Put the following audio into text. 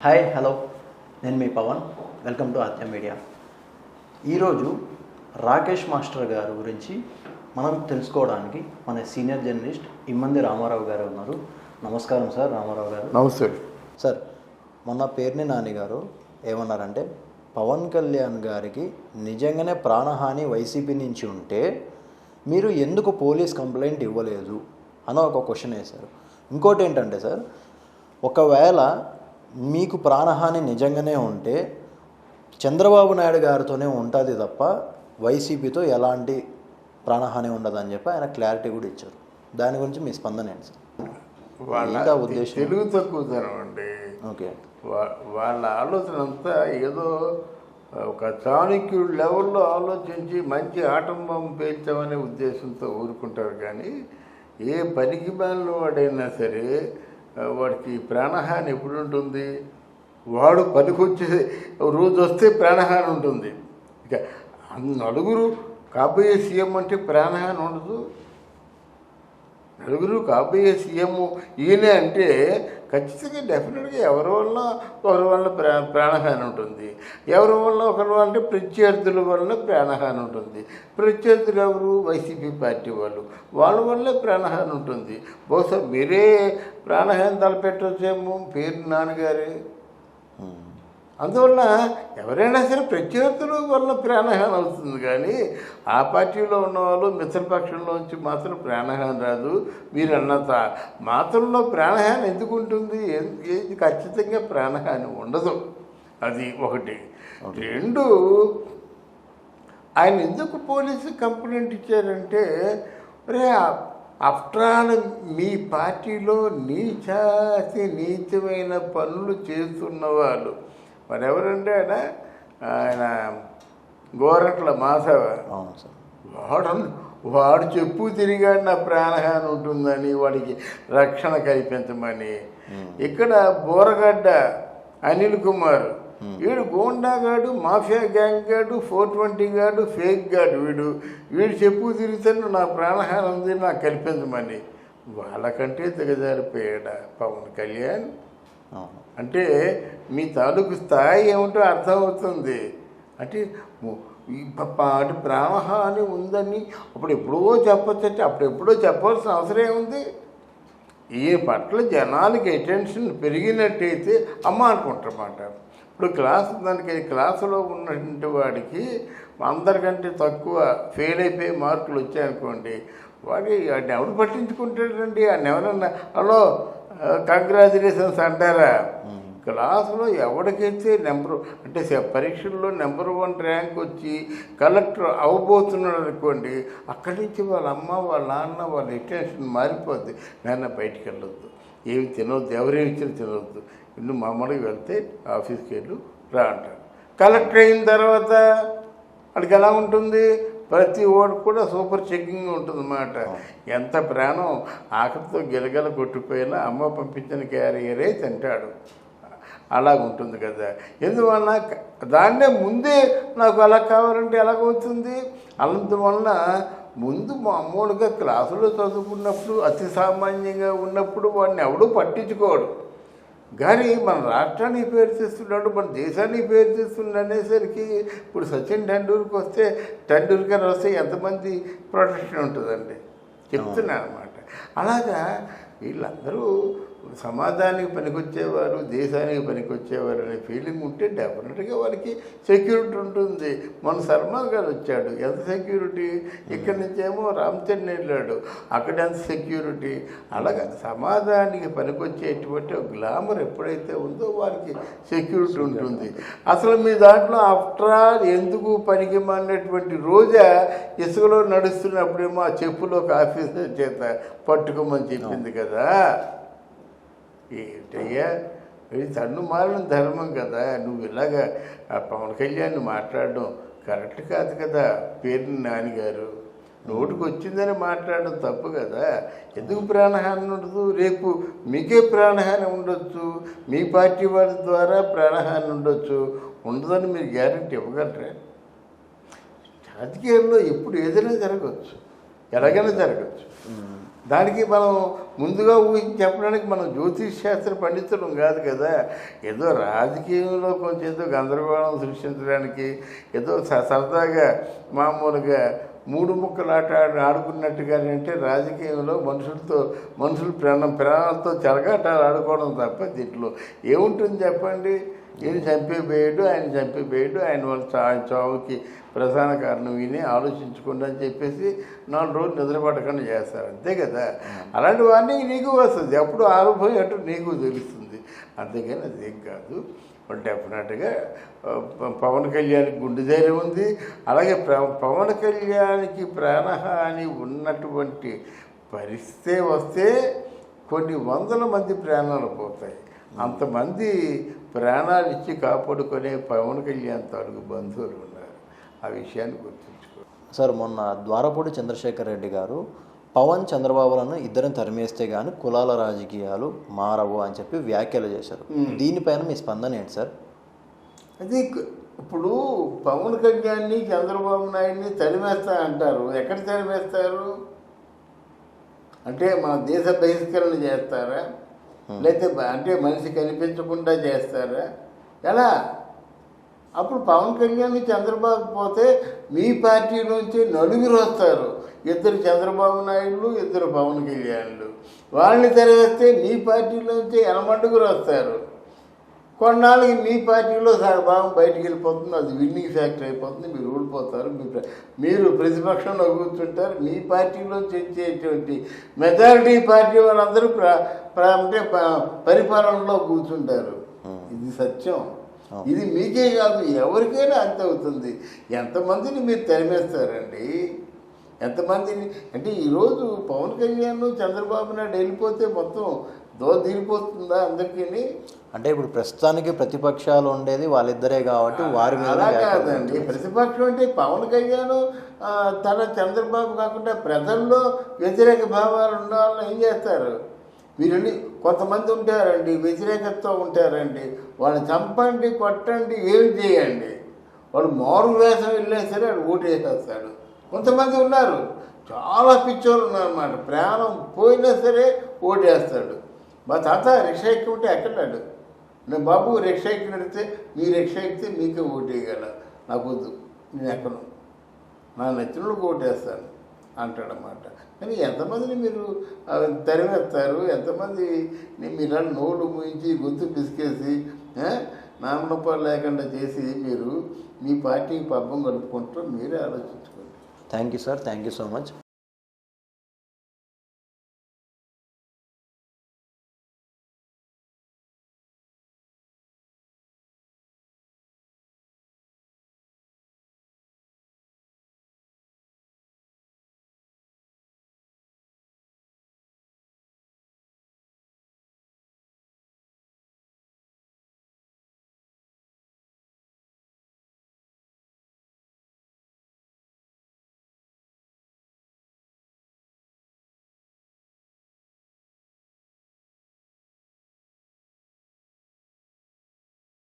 Hi hello నేను మీ Pavan. Welcome to Aadya media. ఈరోజు రాకేష్ మాస్టర్ గారు గురించి మనం తెలుసుకోవడానికి మన సీనియర్ జర్నలిస్ట్ ఇమ్మంది రామారావు గారు ఉన్నారు. నమస్కారం సార్ రామారావు గారు. నమస్తే సార్. మొన్న పేర్ని నాని గారు ఏమన్నారంటే పవన్ కళ్యాణ్ గారికి నిజంగానే ప్రాణహాని వైసీపీ నుంచి ఉంటే మీరు ఎందుకు పోలీస్ కంప్లైంట్ ఇవ్వలేదు అని ఒక క్వశ్చన్ వేశారు. ఇంకోటి ఏంటంటే సార్, ఒకవేళ మీకు ప్రాణహాని నిజంగానే ఉంటే చంద్రబాబు నాయుడు గారితోనే ఉంటుంది తప్ప వైసీపీతో ఎలాంటి ప్రాణహాని ఉండదని చెప్పి ఆయన క్లారిటీ కూడా ఇచ్చారు. దాని గురించి మీ స్పందన ఏంటి సార్? వాళ్ళ ఉద్దేశం తెలుగు తక్కువతనం అండి. ఓకే, వాళ్ళ ఆలోచన అంతా ఏదో ఒక చాణక్యుడు లెవెల్లో ఆలోచించి మంచి ఆటంబం పేల్చామనే ఉద్దేశంతో ఊరుకుంటారు. కానీ ఏ పనికి బాలిన వాడైనా సరే వాడికి ప్రాణహాని ఎప్పుడు ఉంటుంది? వాడు పనికొచ్చే రోజు వస్తే ప్రాణహాని ఉంటుంది. ఇక నలుగురు కాబోయే సీఎం అంటే ప్రాణహాని ఉండదు. నలుగురు కాబోయే సీఎం ఈయనే అంటే ఖచ్చితంగా డెఫినెట్గా ఎవరి వల్ల ప్రాణహాని ఉంటుంది. ఎవరి వల్ల ఒకరి అంటే ప్రత్యర్థుల వల్ల ప్రాణహాని ఉంటుంది. ప్రత్యర్థులు ఎవరు? వైసీపీ పార్టీ వాళ్ళ వల్లే ప్రాణహాని ఉంటుంది. బహుశా మీరే ప్రాణహాని తలపెట్టవచ్చేమో పేరు నాన్నగారే. అందువల్ల ఎవరైనా సరే ప్రత్యర్థుల వల్ల ప్రాణహాని అవుతుంది. కానీ ఆ పార్టీలో ఉన్నవాళ్ళు మిత్రపక్షంలోంచి మాత్రం ప్రాణహాని రాదు. మీరు అన్నంత మాత్రంలో ప్రాణహాని ఎందుకు ఉంటుంది? ఏది ఖచ్చితంగా ప్రాణహాని ఉండదు. అది ఒకటి. రెండు, ఆయన ఎందుకు పోలీసు కంప్లైంట్ ఇచ్చారంటే, రే ఆఫ్టర్ ఆల్ మీ పార్టీలో నీచమైన పనులు చేస్తున్న వాళ్ళు మరి ఎవరంటే ఆయన గోరట్ల మాధవ. వాడు చెప్పు తిరిగాడు నా ప్రాణహాని ఉంటుందని, వాడికి రక్షణ కల్పించమని. ఇక్కడ బోరగడ్డ అనిల్ కుమార్, వీడు గోండాగాడు, మాఫియా గ్యాంగ్ గాడు, 420 గాడు, ఫేక్ గాడు. వీడు చెప్పు తిరుగుతాను నా ప్రాణహాని ఉంది నాకు కల్పించమని. వాళ్ళకంటే దిగజారిపోయాడా పవన్ కళ్యాణ్? అంటే మీ తాలూకు స్థాయి ఏమిటో అర్థమవుతుంది. అంటే అటు ప్రాణహాని ఉందని అప్పుడు ఎప్పుడో చెప్పచ్చంటే అప్పుడెప్పుడో చెప్పాల్సిన అవసరం ఏముంది? ఈ పట్ల జనాలకి అటెన్షన్ పెరిగినట్టయితే అమ్మ అనుకుంటారన్నమాట. ఇప్పుడు క్లాసులో ఉన్నటువంటి వాడికి అందరికంటే తక్కువ ఫెయిల్ అయిపోయి మార్కులు వచ్చాయనుకోండి, వాడిని ఎవడు పట్టించుకుంటాడండి? ఆయన ఎవరన్నా హలో కంగ్రాచులేషన్స్ అంటారా? క్లాసులో ఎవరికైతే పరీక్షల్లో నెంబర్ 1 ర్యాంక్ వచ్చి కలెక్టర్ అవ్వబోతున్నాడు అనుకోండి, అక్కడి నుంచి వాళ్ళ అమ్మ వాళ్ళ నాన్న వాళ్ళ అటెన్షన్ మారిపోద్ది. నాన్న బయటికి వెళ్ళొద్దు, ఏమి తినవద్దు, ఎవరేమి ఇచ్చినా తినవద్దు, ఇల్లు మామూలుగా వెళ్తే ఆఫీస్కి వెళ్ళు రా అంటారు. కలెక్టర్ అయిన తర్వాత వాడికి ఎలా ఉంటుంది? ప్రతి ఓడికి కూడా సూపర్ చెకింగ్ ఉంటుందన్నమాట. ఎంత ప్రాణం ఆకలితో గిలగల కొట్టిపోయినా అమ్మ పంపించిన క్యారియరే తింటాడు. అలాగుంటుంది కదా. ఎందువలన దాన్నే ముందే నాకు అలా కావాలంటే ఎలాగవుతుంది? అందువలన ముందు మామూలుగా క్లాసులో చదువుకున్నప్పుడు అతి సామాన్యంగా ఉన్నప్పుడు వాడిని ఎవడూ పట్టించుకోడు. కానీ మన రాష్ట్రానికి పేరు తెస్తున్నాడు, మన దేశానికి పేరు తెస్తున్నాడు అనేసరికి ఇప్పుడు సచిన్ టెండూల్కర్ వస్తే ఎంతమంది ప్రొటెక్షన్ ఉంటుందండి చెప్తున్నాను అనమాట. అలాగా వీళ్ళందరూ సమాజానికి పనికొచ్చేవారు, దేశానికి పనికొచ్చేవారు అనే ఫీలింగ్ ఉంటే డెఫినెట్గా వారికి సెక్యూరిటీ ఉంటుంది. మన సల్మాన్ గారు వచ్చాడు, ఎంత సెక్యూరిటీ? ఇక్కడి నుంచేమో రామచంద్ర వెళ్ళాడు, అక్కడ ఎంత సెక్యూరిటీ? అలాగా సమాజానికి పనికొచ్చేటువంటి గ్లామర్ ఎప్పుడైతే ఉందో వారికి సెక్యూరిటీ ఉంటుంది. అసలు మీ దాంట్లో ఆఫ్టర్ ఆల్ ఎందుకు పనికి మాలినటువంటి రోజా ఇసుకలో నడుస్తున్నప్పుడేమో ఆ చెప్పులో ఆఫీసర్ చేత పట్టుకోమని చెప్పింది కదా. ఏంటయ్యా ఇది తన్ను మారిన ధర్మం కదా. నువ్వు ఇలాగా పవన్ కళ్యాణ్ మాట్లాడడం కరెక్ట్ కాదు కదా. పేరు నాన్నగారు నోటికి వచ్చిందని మాట్లాడడం తప్పు కదా. ఎందుకు ప్రాణహాని ఉండదు? రేపు మీకే ప్రాణహాని ఉండొచ్చు, మీ పార్టీ వారి ద్వారా ప్రాణహాని ఉండొచ్చు. ఉండదని మీరు గ్యారెంటీ ఇవ్వగలరా? రాజకీయాల్లో ఎప్పుడు ఏదైనా జరగవచ్చు, ఎలాగైనా జరగచ్చు. దానికి మనం ముందుగా ఊహించి చెప్పడానికి మనం జ్యోతిష్ శాస్త్ర పండితులం కాదు కదా. ఏదో రాజకీయంలో కొంచెం ఏదో గందరగోళం సృష్టించడానికి ఏదో సరదాగా మామూలుగా మూడు ముక్కలు ఆడుకున్నట్టుగానే, అంటే రాజకీయంలో మనుషులు ప్రాణాలతో చెలగాటాలు ఆడుకోవడం తప్ప దీంట్లో ఏముంటుంది చెప్పండి. ఈయన చంపేయడు, ఆయన ఆయన చావుకి ప్రధాన కారణం విని ఆలోచించకుండా అని చెప్పేసి 4 రోజులు నిద్రపడకుండా చేస్తారు, అంతే కదా. అలాంటి వాడిని నీకు వస్తుంది, అప్పుడు ఆరోగ్యం అంటూ నీకు తెలుస్తుంది. అంతేగాని అదేం కాదు. డెఫినెట్గా పవన్ కళ్యాణ్కి గుండె ధైర్యం ఉంది. అలాగే పవన్ కళ్యాణ్కి ప్రాణహాని ఉన్నటువంటి పరిస్థితి వస్తే కొన్ని వందల మంది ప్రాణాలు పోతాయి. అంతమంది ప్రాణాలు ఇచ్చి కాపాడుకునే పవన్ కళ్యాణ్ తాలూకు బంధువులు ఉన్నారు. ఆ విషయాన్ని గుర్తుంచుకో సార్. మొన్న ద్వారపూడి చంద్రశేఖర్ రెడ్డి గారు పవన్ చంద్రబాబులను ఇద్దరిని తరిమేస్తే కానీ కులాల రాజకీయాలు మారవు అని చెప్పి వ్యాఖ్యలు చేశారు. దీనిపైన మీ స్పందన ఏంటి సార్? అది ఇప్పుడు పవన్ కళ్యాణ్ని చంద్రబాబు నాయుడిని తరిమేస్తా అంటారు. ఎక్కడ తరిమేస్తారు? అంటే మన దేశ బహిష్కరణ చేస్తారా, లేకపోతే అంటే మనిషి కనిపించకుండా చేస్తారా, ఎలా? అప్పుడు పవన్ కళ్యాణ్ చంద్రబాబు పోతే మీ పార్టీ నుంచి 4 వస్తారు, 2 చంద్రబాబు నాయుడులు, 2 పవన్ కళ్యాణ్లు. వాళ్ళని తెరవేస్తే మీ పార్టీలోంచి 80 వస్తారు. కొన్నాళ్ళకి మీ పార్టీలో భాగం బయటికి వెళ్ళిపోతుంది, అది విన్నింగ్ ఫ్యాక్టర్ అయిపోతుంది, మీరు ఊడిపోతారు, మీరు ప్రతిపక్షంలో కూర్చుంటారు. మీ పార్టీలో వచ్చేటువంటి మెజారిటీ పార్టీ వాళ్ళందరూ అంటే పరిపాలనలో కూర్చుంటారు. ఇది సత్యం. ఇది మీకే కాదు, ఎవరికైనా అంత అవుతుంది. ఎంతమందిని మీరు తరిమేస్తారండి? ఎంతమందిని అంటే ఈరోజు పవన్ కళ్యాణ్ చంద్రబాబు నాయుడు వెళ్ళిపోతే మొత్తం తీరిపోతుందా అందరికీ? అంటే ఇప్పుడు ప్రస్తుతానికి ప్రతిపక్షాలు ఉండేది వాళ్ళిద్దరే కాబట్టి వారి మీద అలా కాదండి. ప్రతిపక్షం అంటే పవన్ కళ్యాణ్ తన చంద్రబాబు కాకుండా ప్రజల్లో వ్యతిరేక భావాలు ఉండాలని ఏం చేస్తారు? వీళ్ళని కొంతమంది ఉంటారండి, వ్యతిరేకతతో ఉంటారండి. వాళ్ళని చంపండి, కొట్టండి, ఏమి చేయండి, వాడు మారు వేషం వెళ్ళినా సరే వాడు ఓటు వేసేస్తాడు. కొంతమంది ఉన్నారు, చాలా పిచ్చోళ్ళు ఉన్నారన్నమాట, ప్రాణం పోయినా సరే ఓటు వేస్తాడు. మా తాత రిక్షా ఎక్కి ఉంటే ఎక్కడాడు, నేను బాబు రిక్షా ఎక్కి నడితే మీ రిక్షా ఎక్కితే మీకే ఓటు వేయగల, నాకు వద్దు, నేను ఎక్కను, నా నచ్చినోళ్ళకి ఓటు వేస్తాను అంటాడన్నమాట. కానీ ఎంతమందిని మీరు తరివేస్తారు? ఎంతమంది మీరు నోళ్ళు మూయించి గొంతు పిసికేసి నామనొప్పాలు లేకుండా చేసి మీరు మీ పార్టీకి పబ్బం కలుపుకుంటారో మీరే ఆలోచించుకోండి. Thank you sir, thank you so much.